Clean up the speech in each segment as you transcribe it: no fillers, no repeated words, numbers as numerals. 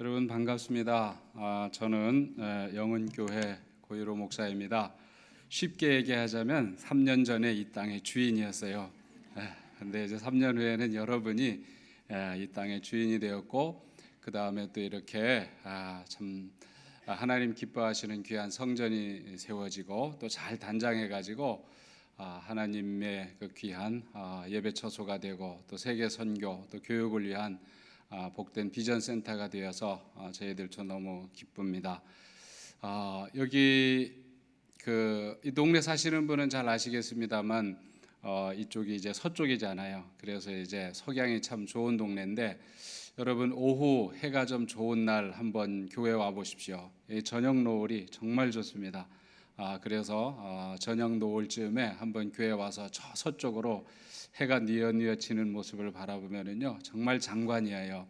여러분 반갑습니다. 저는 영은교회 고일호 목사입니다. 쉽게 얘기하자면 3년 전에 이 땅의 주인이었어요. 근데 이제 3년 후에는 여러분이 이 땅의 주인이 되었고, 그 다음에 또 이렇게 참 하나님 기뻐하시는 귀한 성전이 세워지고 또 잘 단장해가지고 하나님의 그 귀한 예배 처소가 되고 또 세계 선교 또 교육을 위한 복된 비전 센터가 되어서 저희들도 너무 기쁩니다. 여기 이 동네 사시는 분은 잘 아시겠습니다만 이쪽이 이제 서쪽이잖아요. 그래서 이제 석양이 참 좋은 동네인데, 여러분 오후 해가 좀 좋은 날 한번 교회 와 보십시오. 이 저녁 노을이 정말 좋습니다. 그래서 저녁 노을쯤에 한번 교회 와서 저 서쪽으로 해가 뉘어뉘어지는 모습을 바라보면은요 정말 장관이에요.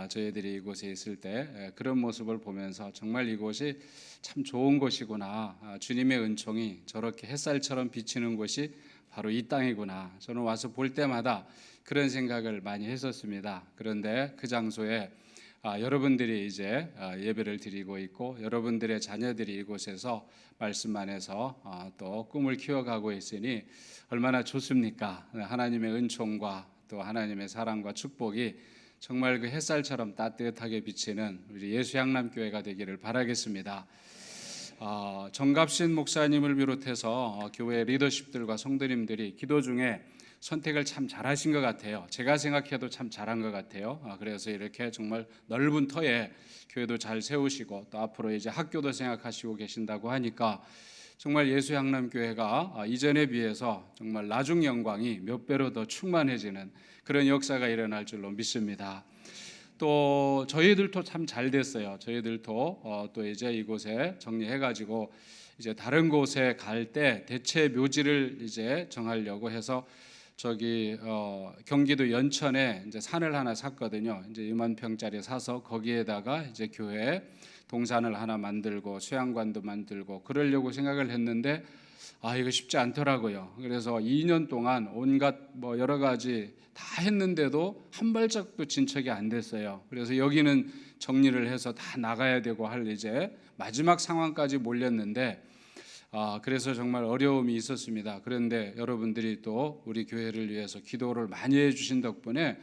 저희들이 이곳에 있을 때 그런 모습을 보면서 정말 이곳이 참 좋은 곳이구나, 주님의 은총이 저렇게 햇살처럼 비치는 곳이 바로 이 땅이구나, 저는 와서 볼 때마다 그런 생각을 많이 했었습니다. 그런데 그 장소에 여러분들이 이제 예배를 드리고 있고, 여러분들의 자녀들이 이곳에서 말씀 안에서 또 꿈을 키워가고 있으니 얼마나 좋습니까? 하나님의 은총과 또 하나님의 사랑과 축복이 정말 그 햇살처럼 따뜻하게 비치는 우리 예수향남교회가 되기를 바라겠습니다. 정갑신 목사님을 비롯해서 교회 리더십들과 성도님들이 기도 중에 선택을 참 잘하신 것 같아요. 제가 생각해도 참 잘한 것 같아요. 그래서 이렇게 정말 넓은 터에 교회도 잘 세우시고 또 앞으로 이제 학교도 생각하시고 계신다고 하니까 정말 예수향남교회가 이전에 비해서 정말 나중 영광이 몇 배로 더 충만해지는 그런 역사가 일어날 줄로 믿습니다. 또 저희들도 참 잘 됐어요. 저희들도 또 이제 이곳에 정리해가지고 이제 다른 곳에 갈 때 대체 묘지를 이제 정하려고 해서 저기 경기도 연천에 이제 산을 하나 샀거든요. 이제 2만 평짜리 사서 거기에다가 이제 교회 동산을 하나 만들고 수양관도 만들고 그러려고 생각을 했는데 이거 쉽지 않더라고요. 그래서 2년 동안 온갖 뭐 여러 가지 다 했는데도 한 발짝도 진척이 안 됐어요. 그래서 여기는 정리를 해서 다 나가야 되고 할 이제 마지막 상황까지 몰렸는데 그래서 정말 어려움이 있었습니다. 그런데 여러분들이 또 우리 교회를 위해서 기도를 많이 해주신 덕분에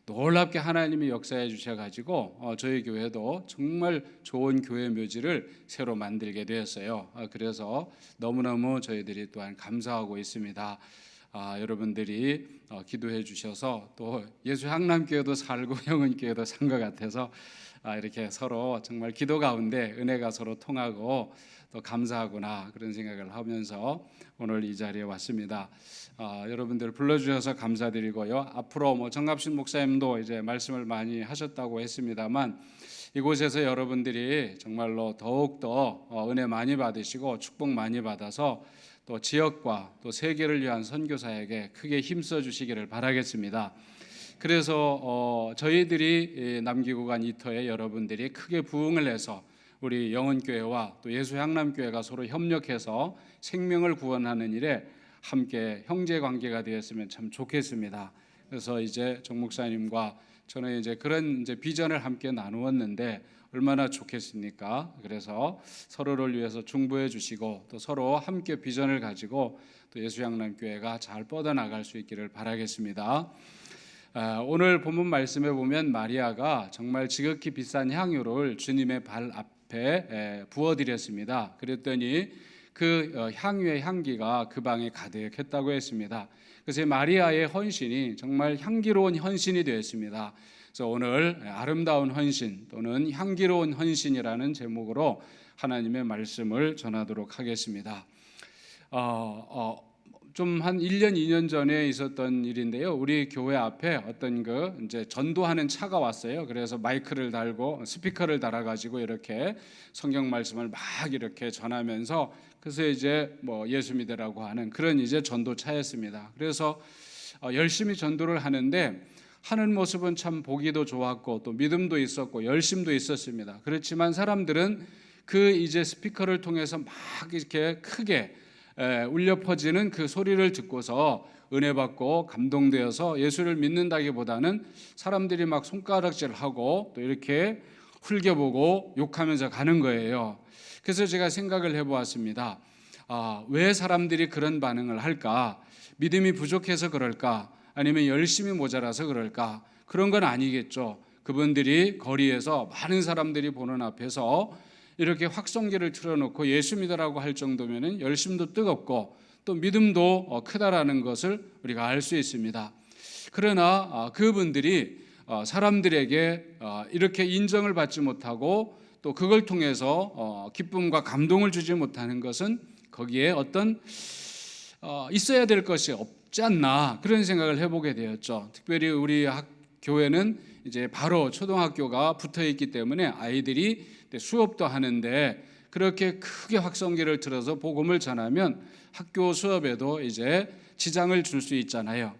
놀랍게 하나님이 역사해 주셔가지고 저희 교회도 정말 좋은 교회 묘지를 새로 만들게 되었어요. 그래서 너무너무 저희들이 또한 감사하고 있습니다. 여러분들이 기도해 주셔서 또 예수향남교회도 살고 영은교회도 산 것 같아서 이렇게 서로 정말 기도 가운데 은혜가 서로 통하고 또 감사하구나, 그런 생각을 하면서 오늘 이 자리에 왔습니다. 여러분들 불러주셔서 감사드리고요. 앞으로 정갑신 목사님도 이제 말씀을 많이 하셨다고 했습니다만 이곳에서 여러분들이 정말로 더욱더 은혜 많이 받으시고 축복 많이 받아서 또 지역과 또 세계를 위한 선교사에게 크게 힘써 주시기를 바라겠습니다. 그래서 저희들이 남기고 간 이 터에 여러분들이 크게 부응을 해서 우리 영은교회와 또 예수향남교회가 서로 협력해서 생명을 구원하는 일에 함께 형제 관계가 되었으면 참 좋겠습니다. 그래서 이제 정 목사님과 저는 이제 그런 이제 비전을 함께 나누었는데 얼마나 좋겠습니까? 그래서 서로를 위해서 중보해 주시고 또 서로 함께 비전을 가지고 또 예수향남교회가 잘 뻗어나갈 수 있기를 바라겠습니다. 오늘 본문 말씀에 보면 마리아가 정말 지극히 비싼 향유를 주님의 발 앞에 부어드렸습니다. 그랬더니 그 향유의 향기가 그 방에 가득했다고 했습니다. 그래서 마리아의 헌신이 정말 향기로운 헌신이 되었습니다. 그래서 오늘 아름다운 헌신 또는 향기로운 헌신이라는 제목으로 하나님의 말씀을 전하도록 하겠습니다. 좀 한 1년, 2년 전에 있었던 일인데요. 우리 교회 앞에 어떤 이제 전도하는 차가 왔어요. 그래서 마이크를 달고 스피커를 달아가지고 이렇게 성경 말씀을 막 이렇게 전하면서 그래서 이제 예수 믿으라고 하는 그런 이제 전도차였습니다. 그래서 열심히 전도를 하는데 하는 모습은 참 보기도 좋았고 또 믿음도 있었고 열심도 있었습니다. 그렇지만 사람들은 그 이제 스피커를 통해서 막 이렇게 크게 울려 퍼지는 그 소리를 듣고서 은혜 받고 감동되어서 예수를 믿는다기보다는 사람들이 막 손가락질하고 또 이렇게 훌겨보고 욕하면서 가는 거예요. 그래서 제가 생각을 해보았습니다. 왜 사람들이 그런 반응을 할까? 믿음이 부족해서 그럴까? 아니면 열심히 모자라서 그럴까? 그런 건 아니겠죠. 그분들이 거리에서 많은 사람들이 보는 앞에서 이렇게 확성기를 틀어놓고 예수 믿으라고 할 정도면 열심도 뜨겁고 또 믿음도 크다라는 것을 우리가 알 수 있습니다. 그러나 그분들이 사람들에게 이렇게 인정을 받지 못하고 또 그걸 통해서 기쁨과 감동을 주지 못하는 것은 거기에 어떤 있어야 될 것이 없지 않나, 그런 생각을 해보게 되었죠. 특별히 우리 교회는 이제 바로 초등학교가 붙어 있기 때문에 아이들이 수업도 하는데 그렇게 크게 확성기를 틀어서 복음을 전하면 학교 수업에도 이제 지장을 줄 수 있잖아요.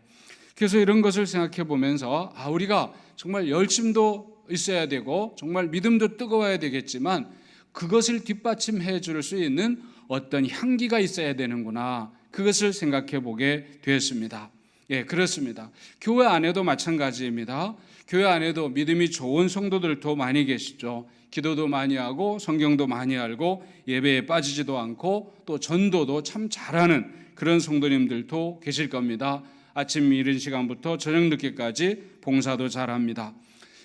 그래서 이런 것을 생각해 보면서 우리가 정말 열심도 있어야 되고 정말 믿음도 뜨거워야 되겠지만 그것을 뒷받침해 줄 수 있는 어떤 향기가 있어야 되는구나, 그것을 생각해 보게 되었습니다. 예, 그렇습니다. 교회 안에도 마찬가지입니다. 교회 안에도 믿음이 좋은 성도들도 많이 계시죠. 기도도 많이 하고 성경도 많이 알고 예배에 빠지지도 않고 또 전도도 참 잘하는 그런 성도님들도 계실 겁니다. 아침 이른 시간부터 저녁 늦게까지 봉사도 잘합니다.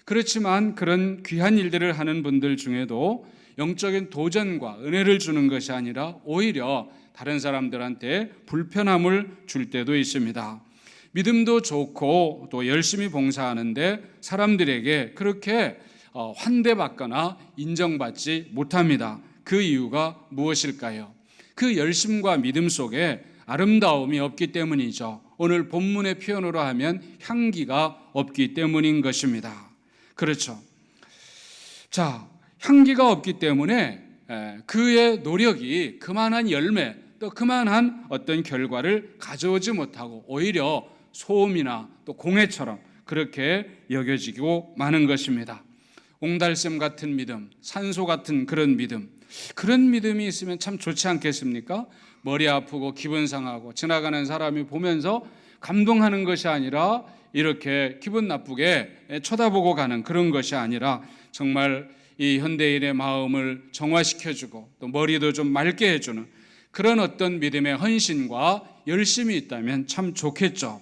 그렇지만 그런 귀한 일들을 하는 분들 중에도 영적인 도전과 은혜를 주는 것이 아니라 오히려 다른 사람들한테 불편함을 줄 때도 있습니다. 믿음도 좋고 또 열심히 봉사하는데 사람들에게 그렇게 환대받거나 인정받지 못합니다. 그 이유가 무엇일까요? 그 열심과 믿음 속에 아름다움이 없기 때문이죠. 오늘 본문의 표현으로 하면 향기가 없기 때문인 것입니다. 그렇죠. 자, 향기가 없기 때문에 그의 노력이 그만한 열매 또 그만한 어떤 결과를 가져오지 못하고 오히려 소음이나 또 공해처럼 그렇게 여겨지고 마는 것입니다. 옹달샘 같은 믿음, 산소 같은 그런 믿음이 있으면 참 좋지 않겠습니까? 머리 아프고 기분 상하고 지나가는 사람이 보면서 감동하는 것이 아니라 이렇게 기분 나쁘게 쳐다보고 가는 그런 것이 아니라 정말 이 현대인의 마음을 정화시켜주고 또 머리도 좀 맑게 해주는 그런 어떤 믿음의 헌신과 열심이 있다면 참 좋겠죠.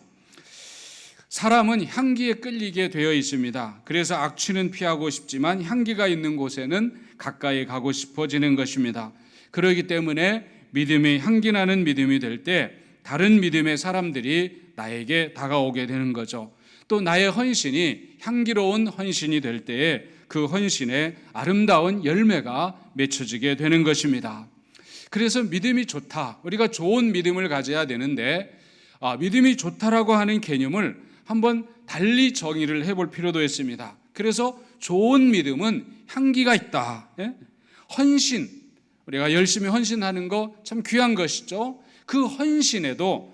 사람은 향기에 끌리게 되어 있습니다. 그래서 악취는 피하고 싶지만 향기가 있는 곳에는 가까이 가고 싶어지는 것입니다. 그렇기 때문에 믿음이 향기 나는 믿음이 될 때 다른 믿음의 사람들이 나에게 다가오게 되는 거죠. 또 나의 헌신이 향기로운 헌신이 될 때에 그 헌신에 아름다운 열매가 맺혀지게 되는 것입니다. 그래서 믿음이 좋다, 우리가 좋은 믿음을 가져야 되는데 믿음이 좋다라고 하는 개념을 한번 달리 정의를 해볼 필요도 있습니다. 그래서 좋은 믿음은 향기가 있다. 헌신, 우리가 열심히 헌신하는 거 참 귀한 것이죠. 그 헌신에도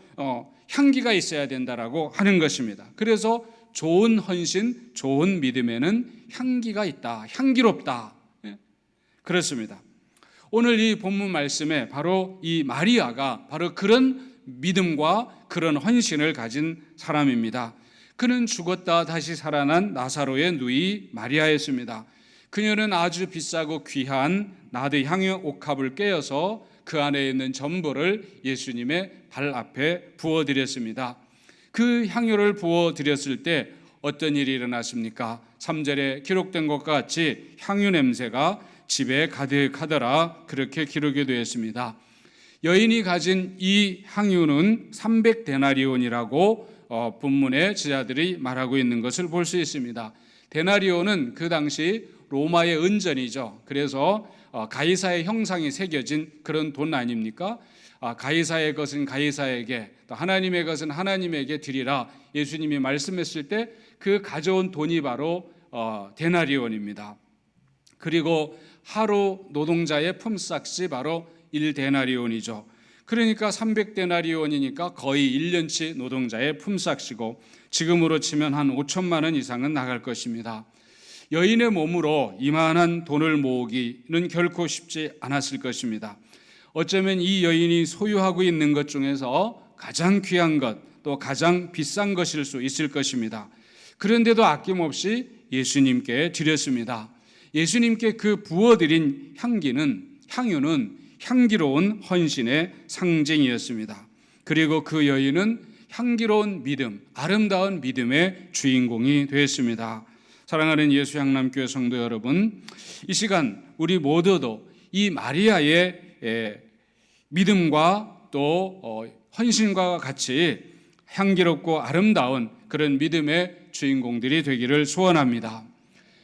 향기가 있어야 된다라고 하는 것입니다. 그래서 좋은 헌신, 좋은 믿음에는 향기가 있다, 향기롭다. 그렇습니다. 오늘 이 본문 말씀에 바로 이 마리아가 바로 그런 믿음과 그런 헌신을 가진 사람입니다. 그는 죽었다 다시 살아난 나사로의 누이 마리아였습니다. 그녀는 아주 비싸고 귀한 나드 향유 옥합을 깨어서 그 안에 있는 전부를 예수님의 발 앞에 부어드렸습니다. 그 향유를 부어드렸을 때 어떤 일이 일어났습니까? 3절에 기록된 것과 같이 향유 냄새가 집에 가득하더라, 그렇게 기록이 되었습니다. 여인이 가진 이 향유는 300데나리온이라고 본문의 저자들이 말하고 있는 것을 볼 수 있습니다. 데나리온은 그 당시 로마의 은전이죠. 그래서 가이사의 형상이 새겨진 그런 돈 아닙니까? 가이사의 것은 가이사에게, 또 하나님의 것은 하나님에게 드리라 예수님이 말씀했을 때 그 가져온 돈이 바로 데나리온입니다. 그리고 하루 노동자의 품삯이 바로 1데나리온이죠. 그러니까 300데나리온이니까 거의 1년치 노동자의 품삯이고 지금으로 치면 한 5천만 원 이상은 나갈 것입니다. 여인의 몸으로 이만한 돈을 모으기는 결코 쉽지 않았을 것입니다. 어쩌면 이 여인이 소유하고 있는 것 중에서 가장 귀한 것, 또 가장 비싼 것일 수 있을 것입니다. 그런데도 아낌없이 예수님께 드렸습니다. 예수님께 그 부어드린 향유는 향기로운 헌신의 상징이었습니다. 그리고 그 여인은 향기로운 믿음, 아름다운 믿음의 주인공이 되었습니다. 사랑하는 예수 향남교회 성도 여러분, 이 시간 우리 모두도 이 마리아의 믿음과 또 헌신과 같이 향기롭고 아름다운 그런 믿음의 주인공들이 되기를 소원합니다.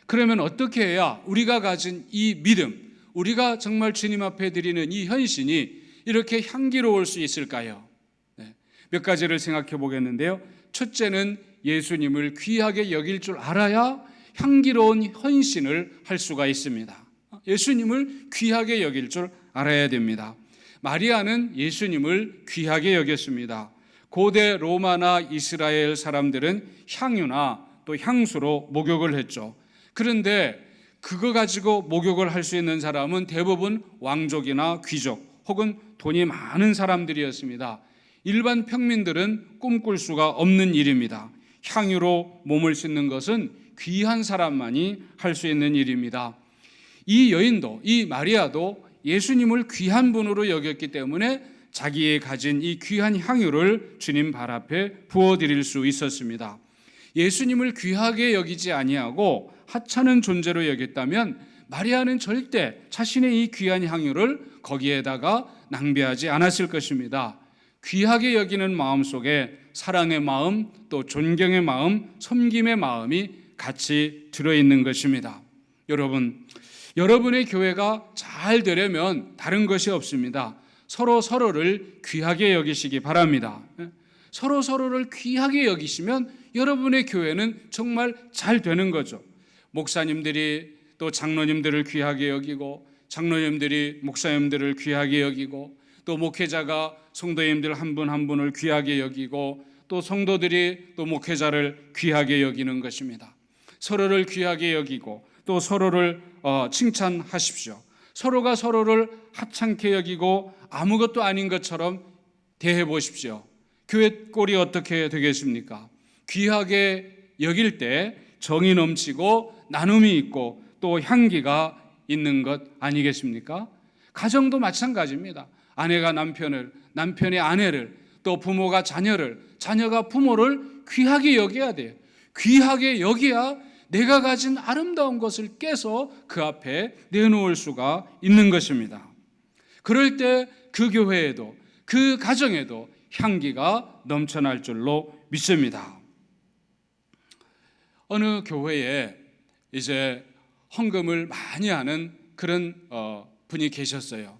그러면 어떻게 해야 우리가 가진 이 믿음, 우리가 정말 주님 앞에 드리는 이 헌신이 이렇게 향기로울 수 있을까요? 몇 가지를 생각해 보겠는데요. 첫째는 예수님을 귀하게 여길 줄 알아야 향기로운 헌신을 할 수가 있습니다. 예수님을 귀하게 여길 줄 알아야 됩니다. 마리아는 예수님을 귀하게 여겼습니다. 고대 로마나 이스라엘 사람들은 향유나 또 향수로 목욕을 했죠. 그런데 그거 가지고 목욕을 할 수 있는 사람은 대부분 왕족이나 귀족 혹은 돈이 많은 사람들이었습니다. 일반 평민들은 꿈꿀 수가 없는 일입니다. 향유로 몸을 씻는 것은 귀한 사람만이 할 수 있는 일입니다. 이 여인도, 이 마리아도 예수님을 귀한 분으로 여겼기 때문에 자기의 가진 이 귀한 향유를 주님 발 앞에 부어드릴 수 있었습니다. 예수님을 귀하게 여기지 아니하고 하찮은 존재로 여겼다면 마리아는 절대 자신의 이 귀한 향유를 거기에다가 낭비하지 않았을 것입니다. 귀하게 여기는 마음 속에 사랑의 마음, 또 존경의 마음, 섬김의 마음이 같이 들어있는 것입니다. 여러분의 교회가 잘 되려면 다른 것이 없습니다. 서로를 귀하게 여기시기 바랍니다. 서로를 귀하게 여기시면 여러분의 교회는 정말 잘 되는 거죠. 목사님들이 또 장로님들을 귀하게 여기고, 장로님들이 목사님들을 귀하게 여기고, 또 목회자가 성도님들 한 분 한 분을 귀하게 여기고, 또 성도들이 또 목회자를 귀하게 여기는 것입니다. 서로를 귀하게 여기고 또 서로를 칭찬하십시오. 서로가 서로를 하찮게 여기고 아무것도 아닌 것처럼 대해 보십시오. 교회 꼴이 어떻게 되겠습니까? 귀하게 여길 때 정이 넘치고 나눔이 있고 또 향기가 있는 것 아니겠습니까? 가정도 마찬가지입니다. 아내가 남편을, 남편이 아내를, 또 부모가 자녀를, 자녀가 부모를 귀하게 여겨야 돼요. 귀하게 여겨야 내가 가진 아름다운 것을 깨서 그 앞에 내놓을 수가 있는 것입니다. 그럴 때 그 교회에도, 그 가정에도 향기가 넘쳐날 줄로 믿습니다. 어느 교회에 이제 헌금을 많이 하는 그런 분이 계셨어요.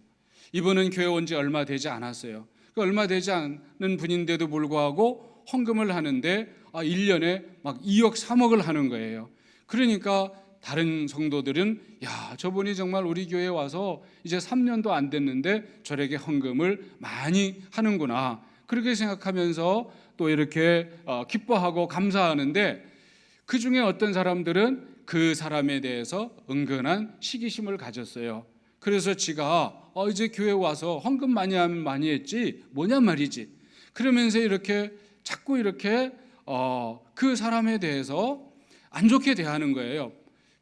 이분은 교회 온 지 얼마 되지 않았어요. 얼마 되지 않은 분인데도 불구하고 헌금을 하는데 1년에 막 2억, 3억을 하는 거예요. 그러니까 다른 성도들은 야, 저분이 정말 우리 교회에 와서 이제 3년도 안 됐는데 저에게 헌금을 많이 하는구나, 그렇게 생각하면서 또 이렇게 기뻐하고 감사하는데, 그 중에 어떤 사람들은 그 사람에 대해서 은근한 시기심을 가졌어요. 그래서 지가 이제 교회 와서 헌금 많이 하면 많이 했지 뭐냐 말이지, 그러면서 이렇게 자꾸 이렇게 그 사람에 대해서 안 좋게 대하는 거예요.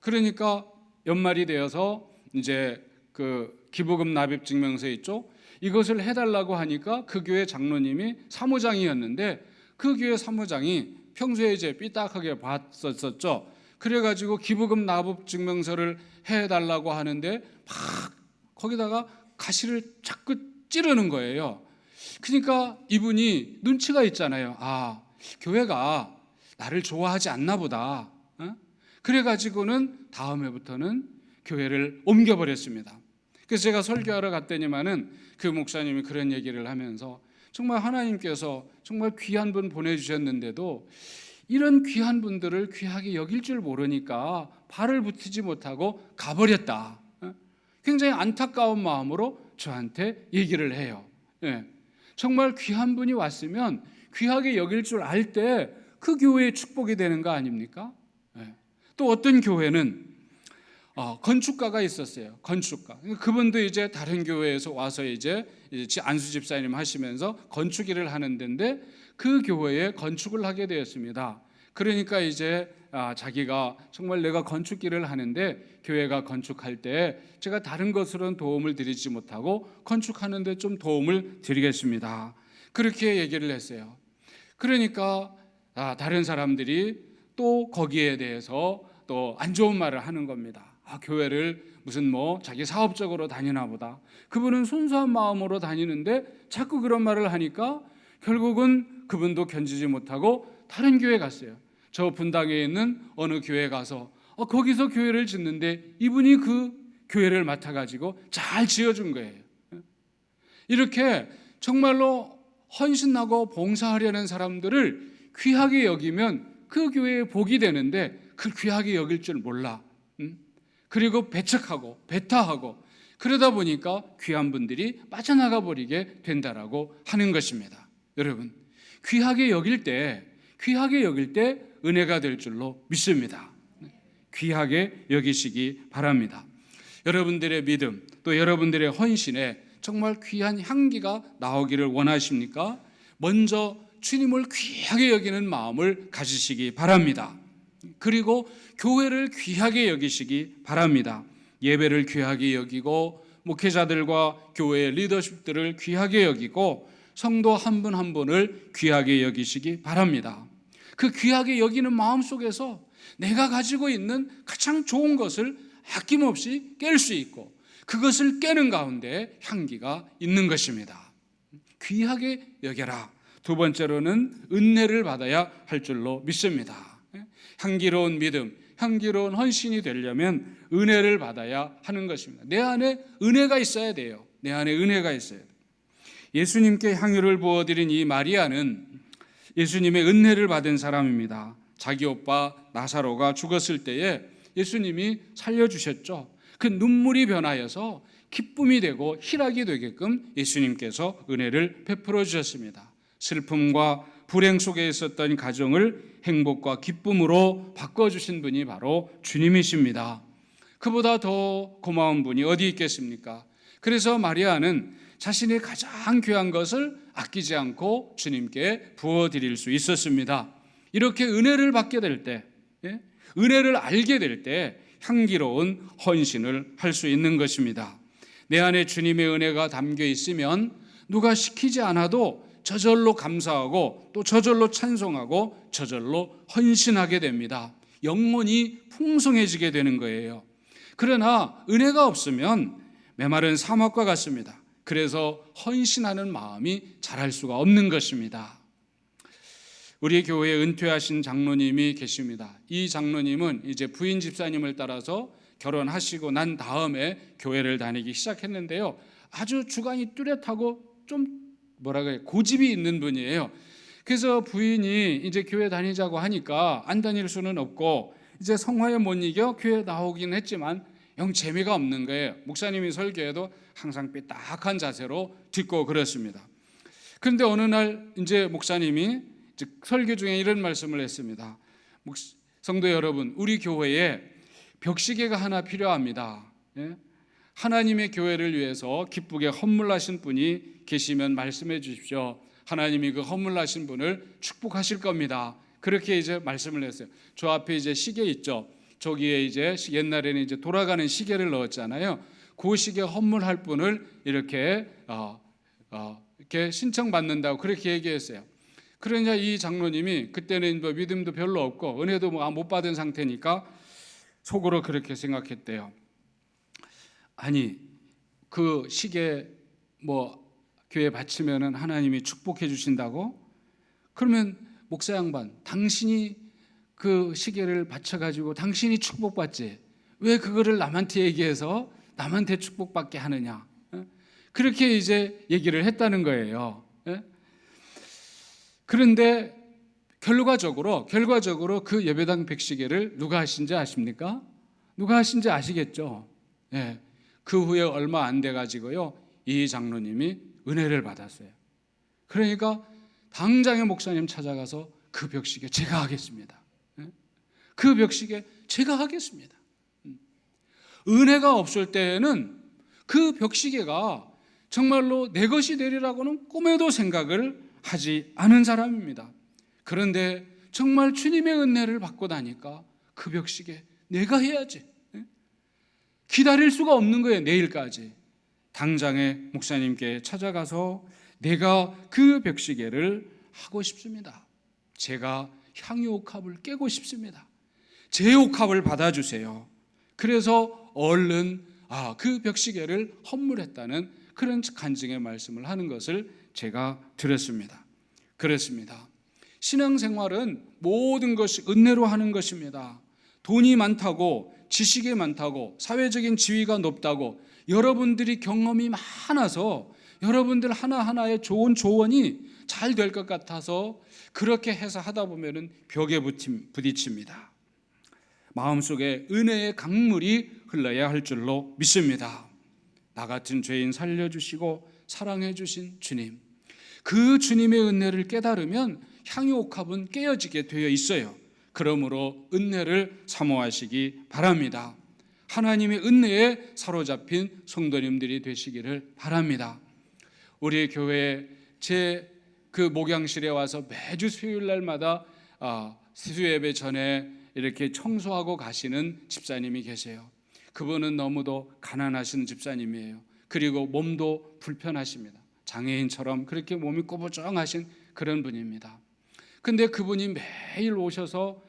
그러니까 연말이 되어서 이제 그 기부금 납입 증명서 있죠, 이것을 해달라고 하니까 그 교회 장로님이 사무장이었는데 그 교회 사무장이 평소에 이제 삐딱하게 봤었죠. 그래가지고 기부금 납입 증명서를 해달라고 하는데 막 거기다가 가시를 자꾸 찌르는 거예요. 그러니까 이분이 눈치가 있잖아요. 아, 교회가 나를 좋아하지 않나 보다. 그래가지고는 다음 해부터는 교회를 옮겨버렸습니다. 그래서 제가 설교하러 갔더니만은 그 목사님이 그런 얘기를 하면서 정말 하나님께서 정말 귀한 분 보내주셨는데도 이런 귀한 분들을 귀하게 여길 줄 모르니까 발을 붙이지 못하고 가버렸다. 굉장히 안타까운 마음으로 저한테 얘기를 해요. 정말 귀한 분이 왔으면 귀하게 여길 줄 알 때 그 교회의 축복이 되는 거 아닙니까? 또 어떤 교회는 건축가가 있었어요. 건축가. 그분도 이제 다른 교회에서 와서 이제 안수 집사님 하시면서 건축 일을 하는 데인데 그 교회에 건축을 하게 되었습니다. 그러니까 이제 자기가 정말 내가 건축기를 하는데 교회가 건축할 때 제가 다른 것으로는 도움을 드리지 못하고 건축하는데 좀 도움을 드리겠습니다. 그렇게 얘기를 했어요. 그러니까 다른 사람들이 또 거기에 대해서 또 안 좋은 말을 하는 겁니다. 교회를 무슨 자기 사업적으로 다니나 보다. 그분은 순수한 마음으로 다니는데 자꾸 그런 말을 하니까 결국은 그분도 견디지 못하고 다른 교회 갔어요. 저 분당에 있는 어느 교회 가서 거기서 교회를 짓는데 이분이 그 교회를 맡아가지고 잘 지어준 거예요. 이렇게 정말로 헌신하고 봉사하려는 사람들을 귀하게 여기면 그 교회에 복이 되는데 그 귀하게 여길 줄 몰라. 그리고 배척하고 배타하고 그러다 보니까 귀한 분들이 빠져나가 버리게 된다라고 하는 것입니다. 여러분, 귀하게 여길 때 은혜가 될 줄로 믿습니다. 귀하게 여기시기 바랍니다. 여러분들의 믿음 또 여러분들의 헌신에 정말 귀한 향기가 나오기를 원하십니까? 먼저 주님을 귀하게 여기는 마음을 가지시기 바랍니다. 그리고 교회를 귀하게 여기시기 바랍니다. 예배를 귀하게 여기고 목회자들과 교회의 리더십들을 귀하게 여기고 성도 한 분 한 분을 귀하게 여기시기 바랍니다. 그 귀하게 여기는 마음 속에서 내가 가지고 있는 가장 좋은 것을 아낌없이 깰 수 있고 그것을 깨는 가운데 향기가 있는 것입니다. 귀하게 여겨라. 두 번째로는 은혜를 받아야 할 줄로 믿습니다. 향기로운 믿음, 향기로운 헌신이 되려면 은혜를 받아야 하는 것입니다. 내 안에 은혜가 있어야 돼요. 내 안에 은혜가 있어야 돼요. 예수님께 향유를 부어드린 이 마리아는 예수님의 은혜를 받은 사람입니다. 자기 오빠 나사로가 죽었을 때에 예수님이 살려주셨죠. 그 눈물이 변하여서 기쁨이 되고 희락이 되게끔 예수님께서 은혜를 베풀어 주셨습니다. 슬픔과 불행 속에 있었던 가정을 행복과 기쁨으로 바꿔주신 분이 바로 주님이십니다. 그보다 더 고마운 분이 어디 있겠습니까? 그래서 마리아는 자신의 가장 귀한 것을 아끼지 않고 주님께 부어드릴 수 있었습니다. 이렇게 은혜를 받게 될 때, 은혜를 알게 될 때 향기로운 헌신을 할 수 있는 것입니다. 내 안에 주님의 은혜가 담겨 있으면 누가 시키지 않아도 저절로 감사하고 또 저절로 찬송하고 저절로 헌신하게 됩니다. 영혼이 풍성해지게 되는 거예요. 그러나 은혜가 없으면 메마른 사막과 같습니다. 그래서 헌신하는 마음이 자랄 수가 없는 것입니다. 우리 교회에 은퇴하신 장로님이 계십니다. 이 장로님은 이제 부인 집사님을 따라서 결혼하시고 난 다음에 교회를 다니기 시작했는데요. 아주 주관이 뚜렷하고 좀 고집이 있는 분이에요. 그래서 부인이 이제 교회 다니자고 하니까 안 다닐 수는 없고 이제 성화에 못 이겨 교회 나오긴 했지만 영 재미가 없는 거예요. 목사님이 설교해도 항상 삐딱한 자세로 듣고 그렇습니다. 그런데 어느 날 이제 목사님이 설교 중에 이런 말씀을 했습니다. 성도 여러분, 우리 교회에 벽시계가 하나 필요합니다. 하나님의 교회를 위해서 기쁘게 헌물하신 분이 계시면 말씀해 주십시오. 하나님이 그 헌물하신 분을 축복하실 겁니다. 그렇게 이제 말씀을 했어요. 저 앞에 이제 시계 있죠. 저기에 이제 옛날에는 이제 돌아가는 시계를 넣었잖아요. 그 시계 헌물할 분을 이렇게 신청받는다고 그렇게 얘기했어요. 그러냐 이 장로님이 그때는 믿음도 별로 없고 은혜도 못 받은 상태니까 속으로 그렇게 생각했대요. 아니 그 시계 교회 바치면은 하나님이 축복해 주신다고? 그러면 목사 양반, 당신이 그 시계를 바쳐가지고 당신이 축복받지 왜 그거를 남한테 얘기해서 남한테 축복받게 하느냐? 그렇게 이제 얘기를 했다는 거예요. 그런데 결과적으로 그 예배당 백시계를 누가 하신지 아십니까? 누가 하신지 아시겠죠? 그 후에 얼마 안 돼 가지고요. 이 장로님이 은혜를 받았어요. 그러니까 당장에 목사님 찾아가서 그 벽시계 제가 하겠습니다. 그 벽시계 제가 하겠습니다. 은혜가 없을 때에는 그 벽시계가 정말로 내 것이 되리라고는 꿈에도 생각을 하지 않은 사람입니다. 그런데 정말 주님의 은혜를 받고 나니까 그 벽시계 내가 해야지. 기다릴 수가 없는 거예요. 내일까지. 당장에 목사님께 찾아가서 내가 그 벽시계를 하고 싶습니다. 제가 향유옥합을 깨고 싶습니다. 제 옥합을 받아주세요. 그래서 얼른 그 벽시계를 헌물했다는 그런 간증의 말씀을 하는 것을 제가 들었습니다. 그렇습니다. 신앙생활은 모든 것이 은혜로 하는 것입니다. 돈이 많다고, 지식이 많다고, 사회적인 지위가 높다고, 여러분들이 경험이 많아서 여러분들 하나하나의 좋은 조언이 잘 될 것 같아서 그렇게 해서 하다 보면은 벽에 부딪힙니다. 마음속에 은혜의 강물이 흘러야 할 줄로 믿습니다. 나 같은 죄인 살려주시고 사랑해 주신 주님, 그 주님의 은혜를 깨달으면 향유옥합은 깨어지게 되어 있어요. 그러므로 은혜를 사모하시기 바랍니다. 하나님의 은혜에 사로잡힌 성도님들이 되시기를 바랍니다. 우리 교회에 제 그 목양실에 와서 매주 수요일 날마다 수요예배 전에 이렇게 청소하고 가시는 집사님이 계세요. 그분은 너무도 가난하신 집사님이에요. 그리고 몸도 불편하십니다. 장애인처럼 그렇게 몸이 꼬부정하신 그런 분입니다. 근데 그분이 매일 오셔서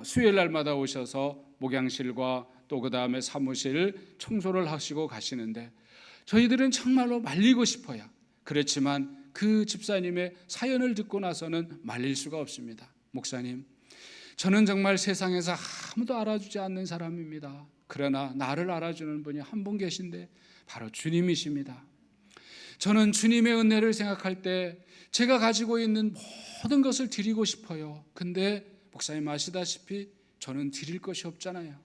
수요일 날마다 오셔서 목양실과 또 그 다음에 사무실 청소를 하시고 가시는데 저희들은 정말로 말리고 싶어요. 그렇지만 그 집사님의 사연을 듣고 나서는 말릴 수가 없습니다. 목사님, 저는 정말 세상에서 아무도 알아주지 않는 사람입니다. 그러나 나를 알아주는 분이 한 분 계신데 바로 주님이십니다. 저는 주님의 은혜를 생각할 때 제가 가지고 있는 모든 것을 드리고 싶어요. 근데 목사님 아시다시피 저는 드릴 것이 없잖아요.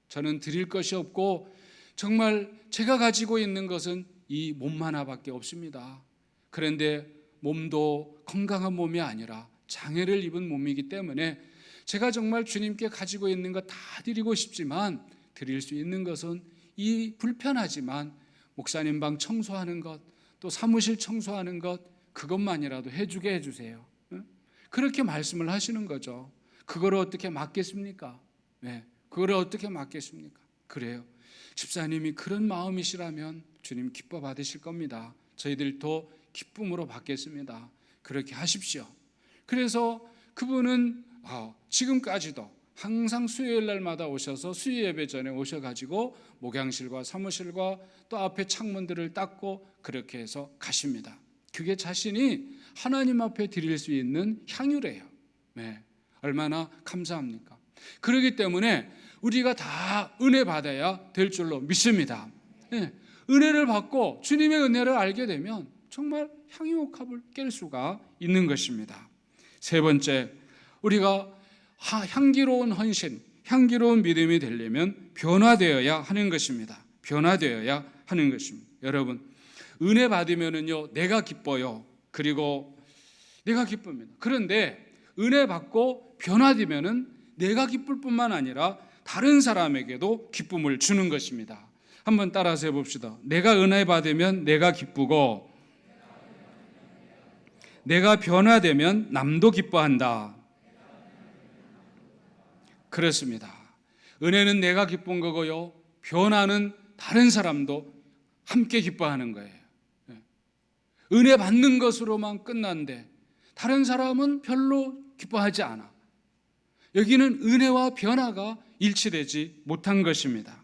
저는 드릴 것이 없고 정말 제가 가지고 있는 것은 이 몸 하나밖에 없습니다. 그런데 몸도 건강한 몸이 아니라 장애를 입은 몸이기 때문에 제가 정말 주님께 가지고 있는 것 다 드리고 싶지만 드릴 수 있는 것은 이 불편하지만 목사님 방 청소하는 것, 또 사무실 청소하는 것, 그것만이라도 해주게 해주세요. 그렇게 말씀을 하시는 거죠. 그거를 어떻게 막겠습니까? 네, 그거를 어떻게 막겠습니까? 그래요. 집사님이 그런 마음이시라면 주님 기뻐 받으실 겁니다. 저희들도 기쁨으로 받겠습니다. 그렇게 하십시오. 그래서 그분은 지금까지도 항상 수요일 날마다 오셔서 수요 예배 전에 오셔가지고 목양실과 사무실과 또 앞에 창문들을 닦고 그렇게 해서 가십니다. 그게 자신이 하나님 앞에 드릴 수 있는 향유래요. 네, 얼마나 감사합니까? 그렇기 때문에 우리가 다 은혜 받아야 될 줄로 믿습니다. 네, 은혜를 받고 주님의 은혜를 알게 되면 정말 향유옥합을 깰 수가 있는 것입니다. 세 번째, 우리가 향기로운 헌신, 향기로운 믿음이 되려면 변화되어야 하는 것입니다. 변화되어야 하는 것입니다. 여러분, 은혜 받으면은요, 내가 기뻐요. 그리고 내가 기쁩니다. 그런데 은혜 받고 변화되면은 내가 기쁠 뿐만 아니라 다른 사람에게도 기쁨을 주는 것입니다. 한번 따라서 해봅시다. 내가 은혜 받으면 내가 기쁘고 내가 변화되면 남도 기뻐한다. 그렇습니다. 은혜는 내가 기쁜 거고요, 변화는 다른 사람도 함께 기뻐하는 거예요. 은혜 받는 것으로만 끝난데 다른 사람은 별로 기뻐하지 않아. 여기는 은혜와 변화가 일치되지 못한 것입니다.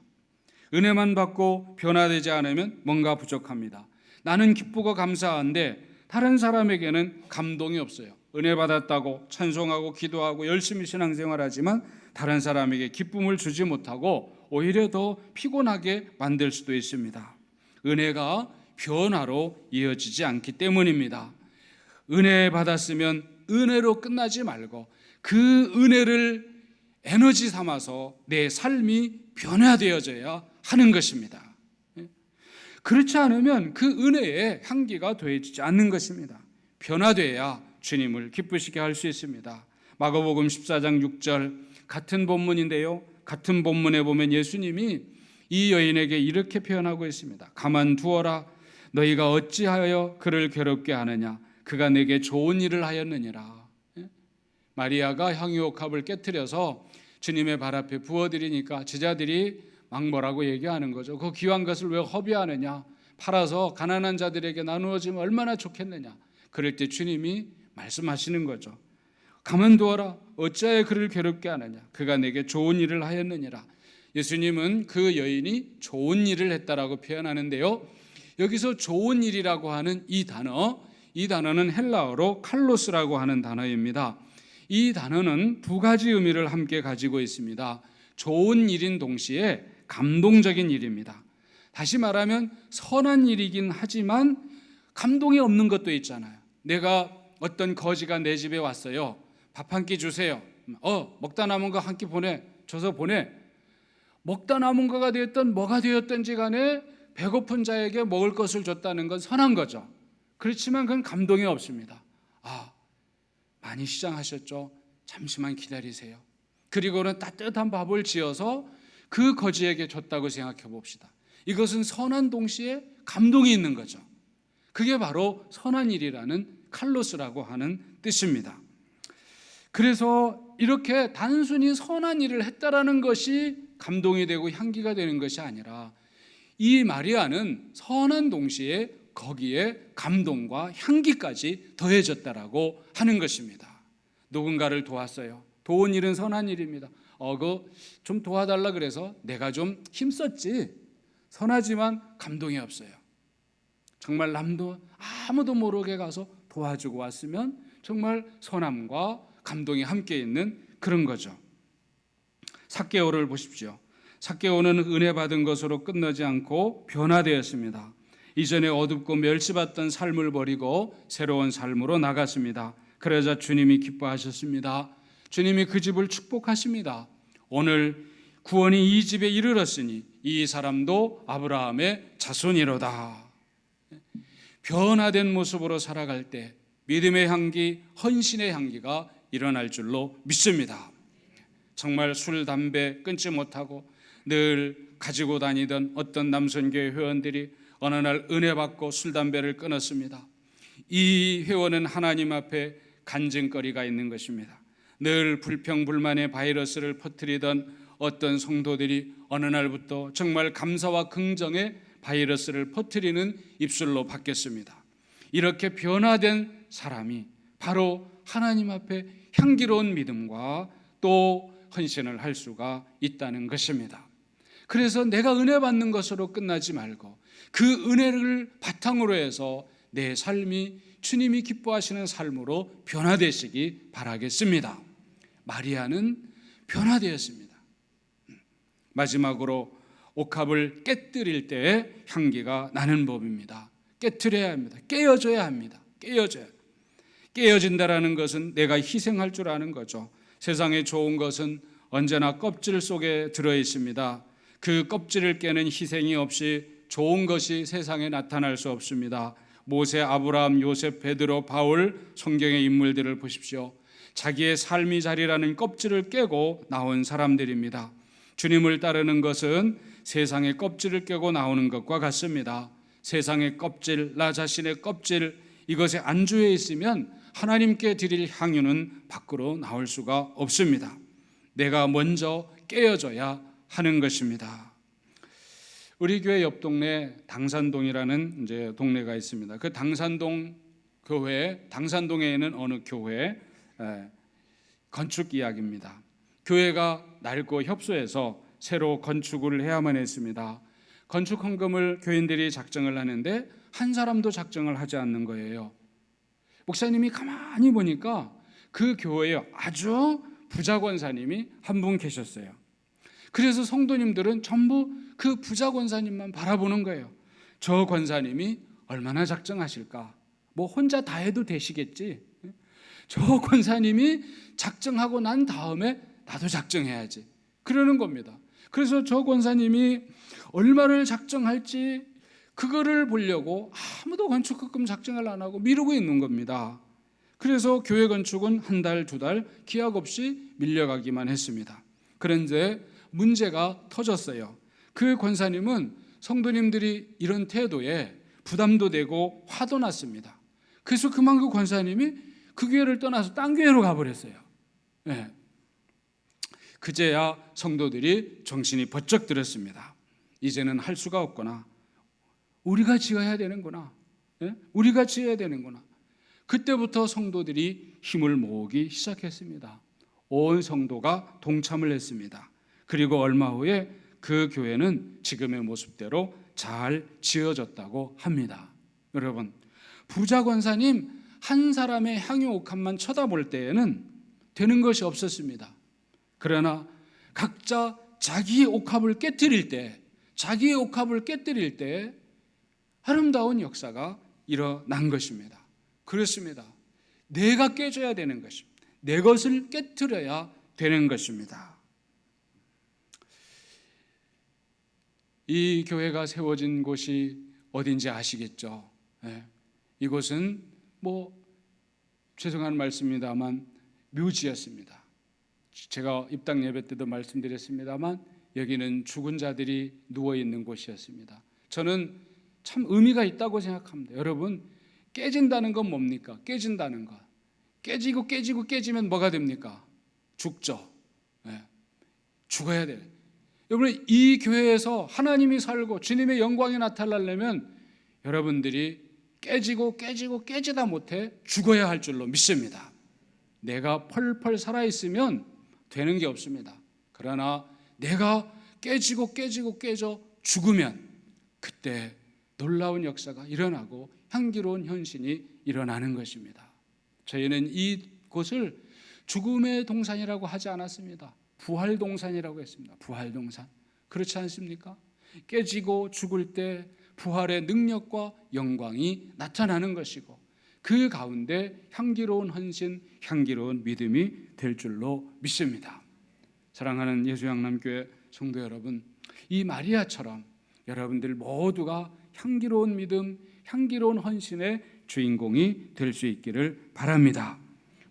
은혜만 받고 변화되지 않으면 뭔가 부족합니다. 나는 기쁘고 감사한데 다른 사람에게는 감동이 없어요. 은혜 받았다고 찬송하고 기도하고 열심히 신앙생활하지만 다른 사람에게 기쁨을 주지 못하고 오히려 더 피곤하게 만들 수도 있습니다. 은혜가 변화로 이어지지 않기 때문입니다. 은혜 받았으면 은혜로 끝나지 말고 그 은혜를 에너지 삼아서 내 삶이 변화되어져야 하는 것입니다. 그렇지 않으면 그 은혜의 향기가 더해지지 않는 것입니다. 변화되어야 주님을 기쁘시게 할 수 있습니다. 마가복음 14장 6절 같은 본문인데요, 같은 본문에 보면 예수님이 이 여인에게 이렇게 표현하고 있습니다. 가만두어라. 너희가 어찌하여 그를 괴롭게 하느냐. 그가 내게 좋은 일을 하였느니라. 마리아가 향유옥합을 깨뜨려서 주님의 발 앞에 부어드리니까 제자들이 막 뭐라고 얘기하는 거죠. 그 귀한 것을 왜 허비하느냐, 팔아서 가난한 자들에게 나누어지면 얼마나 좋겠느냐. 그럴 때 주님이 말씀하시는 거죠. 가만두어라, 어찌하여 그를 괴롭게 하느냐, 그가 내게 좋은 일을 하였느니라. 예수님은 그 여인이 좋은 일을 했다라고 표현하는데요, 여기서 좋은 일이라고 하는 이 단어는 헬라어로 칼로스라고 하는 단어입니다. 이 단어는 두 가지 의미를 함께 가지고 있습니다. 좋은 일인 동시에 감동적인 일입니다. 다시 말하면 선한 일이긴 하지만 감동이 없는 것도 있잖아요. 내가 어떤 거지가 내 집에 왔어요. 밥 한 끼 주세요. 먹다 남은 거 한 끼 줘서 보내. 먹다 남은 거가 되었던 뭐가 되었든지 간에 배고픈 자에게 먹을 것을 줬다는 건 선한 거죠. 그렇지만 그건 감동이 없습니다. 많이 시장하셨죠? 잠시만 기다리세요. 그리고는 따뜻한 밥을 지어서 그 거지에게 줬다고 생각해 봅시다. 이것은 선한 동시에 감동이 있는 거죠. 그게 바로 선한 일이라는 칼로스라고 하는 뜻입니다. 그래서 이렇게 단순히 선한 일을 했다라는 것이 감동이 되고 향기가 되는 것이 아니라 이 마리아는 선한 동시에 거기에 감동과 향기까지 더해졌다라고 하는 것입니다. 누군가를 도왔어요. 도운 일은 선한 일입니다. 좀 도와달라 그래서 내가 좀 힘썼지. 선하지만 감동이 없어요. 정말 남도 아무도 모르게 가서 도와주고 왔으면 정말 선함과 감동이 함께 있는 그런 거죠. 삭개오를 보십시오. 삭개오는 은혜 받은 것으로 끝나지 않고 변화되었습니다. 이전에 어둡고 멸시받던 삶을 버리고 새로운 삶으로 나갔습니다. 그러자 주님이 기뻐하셨습니다. 주님이 그 집을 축복하십니다. 오늘 구원이 이 집에 이르렀으니 이 사람도 아브라함의 자손이로다. 변화된 모습으로 살아갈 때 믿음의 향기, 헌신의 향기가 일어날 줄로 믿습니다. 정말 술, 담배 끊지 못하고 늘 가지고 다니던 어떤 남선교회 회원들이 어느 날 은혜 받고 술, 담배를 끊었습니다. 이 회원은 하나님 앞에 간증거리가 있는 것입니다. 늘 불평불만의 바이러스를 퍼뜨리던 어떤 성도들이 어느 날부터 정말 감사와 긍정의 바이러스를 퍼뜨리는 입술로 바뀌었습니다. 이렇게 변화된 사람이 바로 하나님 앞에 향기로운 믿음과 또 헌신을 할 수가 있다는 것입니다. 그래서 내가 은혜 받는 것으로 끝나지 말고 그 은혜를 바탕으로 해서 내 삶이 주님이 기뻐하시는 삶으로 변화되시기 바라겠습니다. 마리아는 변화되었습니다. 마지막으로 옥합을 깨뜨릴 때의 향기가 나는 법입니다. 깨뜨려야 합니다. 깨어져야 합니다. 깨어진다라는 것은 내가 희생할 줄 아는 거죠. 세상에 좋은 것은 언제나 껍질 속에 들어 있습니다. 그 껍질을 깨는 희생이 없이 좋은 것이 세상에 나타날 수 없습니다. 모세, 아브라함, 요셉, 베드로, 바울, 성경의 인물들을 보십시오. 자기의 삶의 자리라는 껍질을 깨고 나온 사람들입니다. 주님을 따르는 것은 세상의 껍질을 깨고 나오는 것과 같습니다. 세상의 껍질, 나 자신의 껍질, 이것에 안주해 있으면 하나님께 드릴 향유는 밖으로 나올 수가 없습니다. 내가 먼저 깨어져야 하는 것입니다. 우리 교회 옆 동네 당산동이라는 이제 동네가 있습니다. 그 당산동 교회, 당산동에 있는 어느 교회 건축 이야기입니다. 교회가 낡고 협소해서 새로 건축을 해야만 했습니다. 건축 헌금을 교인들이 작정을 하는데 한 사람도 작정을 하지 않는 거예요. 목사님이 가만히 보니까 그 교회에 아주 부자 권사님이 한 분 계셨어요. 그래서 성도님들은 전부 그 부자 권사님만 바라보는 거예요. 저 권사님이 얼마나 작정하실까? 뭐 혼자 다 해도 되시겠지. 저 권사님이 작정하고 난 다음에 나도 작정해야지. 그러는 겁니다. 그래서 저 권사님이 얼마를 작정할지 그거를 보려고 아무도 건축헌금 작정을 안 하고 미루고 있는 겁니다. 그래서 교회 건축은 한 달, 두 달 기약 없이 밀려가기만 했습니다. 그런데 문제가 터졌어요. 그 권사님은 성도님들이 이런 태도에 부담도 되고 화도 났습니다. 그래서 그만 그 권사님이 그 교회를 떠나서 딴 교회로 가버렸어요. 예. 그제야 성도들이 정신이 번쩍 들었습니다. 이제는 할 수가 없구나. 우리가 지어야 되는구나. 예? 우리가 지어야 되는구나. 그때부터 성도들이 힘을 모으기 시작했습니다. 온 성도가 동참을 했습니다. 그리고 얼마 후에 그 교회는 지금의 모습대로 잘 지어졌다고 합니다. 여러분, 부자 권사님 한 사람의 향유 옥합만 쳐다볼 때에는 되는 것이 없었습니다. 그러나 각자 자기의 옥합을 깨뜨릴 때, 아름다운 역사가 일어난 것입니다. 그렇습니다. 내가 깨져야 되는 것입니다. 내 것을 깨뜨려야 되는 것입니다. 이 교회가 세워진 곳이 어딘지 아시겠죠? 네. 이곳은 죄송한 말씀입니다만 묘지였습니다. 제가 입당 예배 때도 말씀드렸습니다만 여기는 죽은 자들이 누워있는 곳이었습니다. 저는 참 의미가 있다고 생각합니다. 여러분, 깨진다는 건 뭡니까? 깨진다는 것. 깨지면 뭐가 됩니까? 죽죠. 네. 죽어야 돼요. 여러분, 이 교회에서 하나님이 살고 주님의 영광이 나타나려면 여러분들이 깨지다 못해 죽어야 할 줄로 믿습니다. 내가 펄펄 살아있으면 되는 게 없습니다. 그러나 내가 깨져 죽으면 그때 놀라운 역사가 일어나고 향기로운 현신이 일어나는 것입니다. 저희는 이곳을 죽음의 동산이라고 하지 않았습니다. 부활동산이라고 했습니다. 부활동산. 그렇지 않습니까? 깨지고 죽을 때 부활의 능력과 영광이 나타나는 것이고 그 가운데 향기로운 헌신, 향기로운 믿음이 될 줄로 믿습니다. 사랑하는 예수양남교회 성도 여러분, 이 마리아처럼 여러분들 모두가 향기로운 믿음, 향기로운 헌신의 주인공이 될 수 있기를 바랍니다.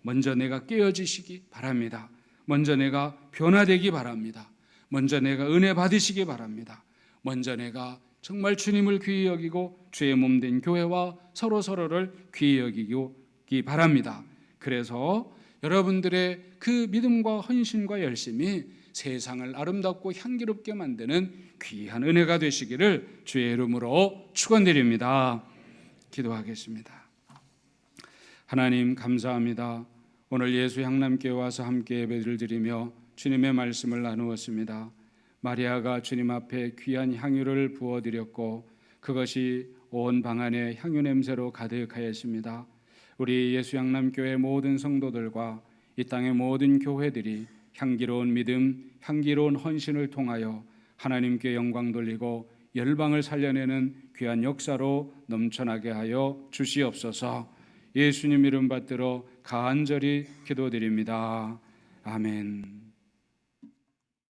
먼저 내가 깨어지시기 바랍니다. 먼저 내가 변화되기 바랍니다. 먼저 내가 은혜 받으시기 바랍니다. 먼저 내가 정말 주님을 귀히 여기고 주의 몸 된 교회와 서로를 귀히 여기기 바랍니다. 그래서 여러분들의 그 믿음과 헌신과 열심이 세상을 아름답고 향기롭게 만드는 귀한 은혜가 되시기를 주의 이름으로 축원드립니다. 기도하겠습니다. 하나님 감사합니다. 오늘 예수 향남교회 와서 함께 예배를 드리며 주님의 말씀을 나누었습니다. 마리아가 주님 앞에 귀한 향유를 부어드렸고 그것이 온 방 안에 향유 냄새로 가득하였습니다. 우리 예수 향남교회 모든 성도들과 이 땅의 모든 교회들이 향기로운 믿음, 향기로운 헌신을 통하여 하나님께 영광 돌리고 열방을 살려내는 귀한 역사로 넘쳐나게 하여 주시옵소서. 예수님 이름 받들어 간절히 기도드립니다. 아멘.